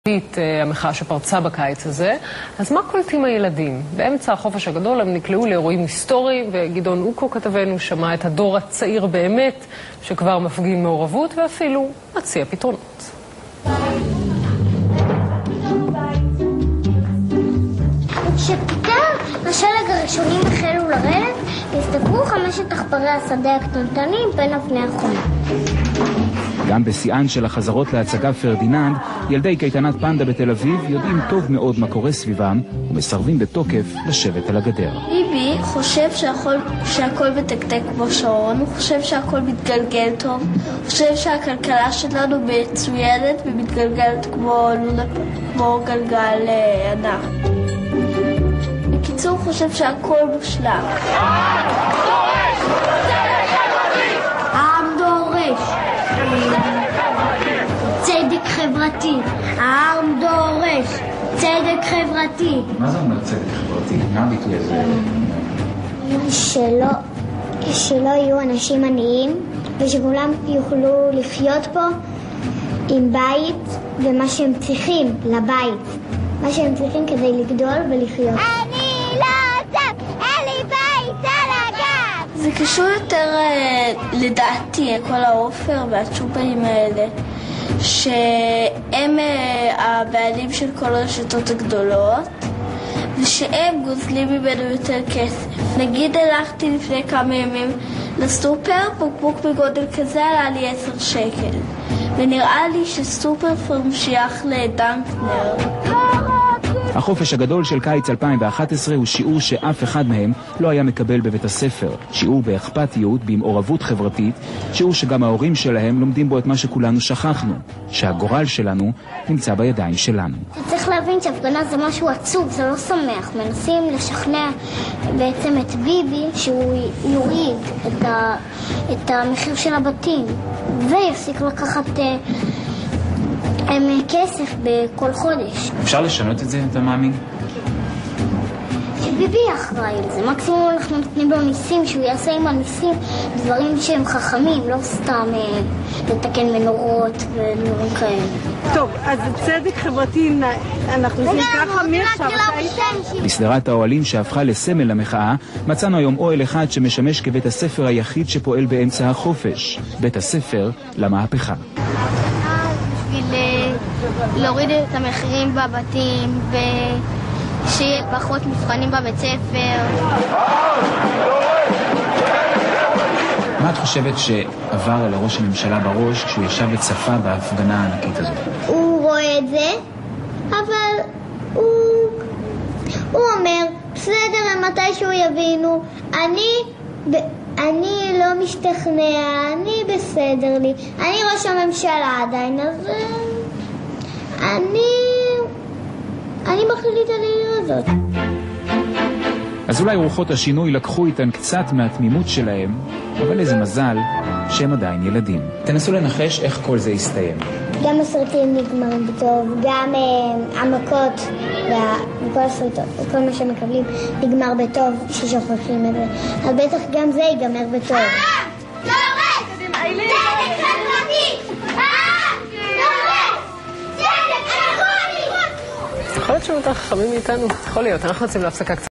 המחאה שפרצה בקיץ הזה, אז מה קולטים הילדים? באמצע החופש הגדול הם נקלעו לאירועים היסטוריים, וגדעון אוקו כתבנו שמע את הדור הצעיר באמת, שכבר מפגין מעורבות ואפילו מציע פתרונות. כשפתאום השלג הראשונים החלו לרדת, הסתכלו 5 עכברי השדה הקטנטנים בין אבני החומה. גם בשיאן של החזרות להצגה פרדיננד, ילדי קייטנת פנדה בתל אביב יודעים טוב מאוד מה קורה סביבם ומסרבים בתוקף לשבת על הגדר. ביבי חושב שהכל מתקתק כמו שעון, הוא חושב שהכל מתגלגל טוב, הוא חושב שהכלכלה שלנו מצוינת ומתגלגלת כמו גלגל ענק. בקיצור, הוא חושב שהכל מושלם. העם דורש צדק חברתי. העם דורש צדק חברתי. מה זה אומר צדק חברתי? מה הביטוי הזה? שלא יהיו אנשים עניים ושכולם יוכלו לחיות פה עם בית ומה שהם צריכים לבית, מה שהם צריכים כדי לגדול ולחיות. אני לא טוב, אין לי בית על הגב. זה קשור יותר לדעתי כל האופר והצ'ופרים האלה, שהם הבעלים של כל הרשתות הגדולות ושהם גוזלים ממנו יותר כסף. נגיד הלכתי לפני כמה ימים לסופר, בקבוק בגודל כזה עלה לי 10 שקל, ונראה לי שסופר פארם שייך לדנקנר. החופש הגדול של קיץ 2011 הוא שיעור שאף אחד מהם לא היה מקבל בבית הספר. שיעור באכפתיות, במעורבות חברתית, שיעור שגם ההורים שלהם לומדים בו את מה שכולנו שכחנו, שהגורל שלנו נמצא בידיים שלנו. צריך להבין שהפגנה זה משהו עצוב, זה לא שמח. מנסים לשכנע בעצם את ביבי שהוא יוריד את המחיר של הבתים ויפסיק לקחת כסף בכל חודש. אפשר לשנות את זה, אתה מאמין? שביבי אחראי על זה. מקסימום אנחנו נותנים לו ניסים, שהוא יעשה עם הניסים דברים שהם חכמים, לא סתם לתקן מנורות ודברים כאלה. טוב, אז צדק חברתי, אנחנו עושים ככה מעכשיו. בסדרת האוהלים שהפכה לסמל למחאה, מצאנו היום אוהל אחד שמשמש כבית הספר היחיד שפועל באמצע החופש. בית הספר למהפכה. להוריד את המחירים בבתים ושיהיה פחות מבחנים בבית ספר. מה את חושבת שעבר לראש הממשלה בראש כשהוא ישב וצפה בהפגנה הענקית הזאת? הוא רואה את זה, אבל הוא אומר, בסדר, מתי שהוא יבינו, אני לא משתכנע, אני בסדר לי, אני ראש הממשלה עדיין, אז אני מחליט על העיר הזאת. אז אולי רוחות השינוי לקחו איתן קצת מהתמימות שלהם, אבל איזה מזל שהם עדיין ילדים. תנסו לנחש איך כל זה יסתיים. גם הסרטים נגמרים בטוב, גם המכות וכל הסרטות, וכל מה שמקבלים נגמר בטוב ששוכחים את זה. אז בטח גם זה ייגמר בטוב. יכול להיות שהם יותר חכמים מאיתנו? יכול להיות, אנחנו רוצים להפסקה קצת.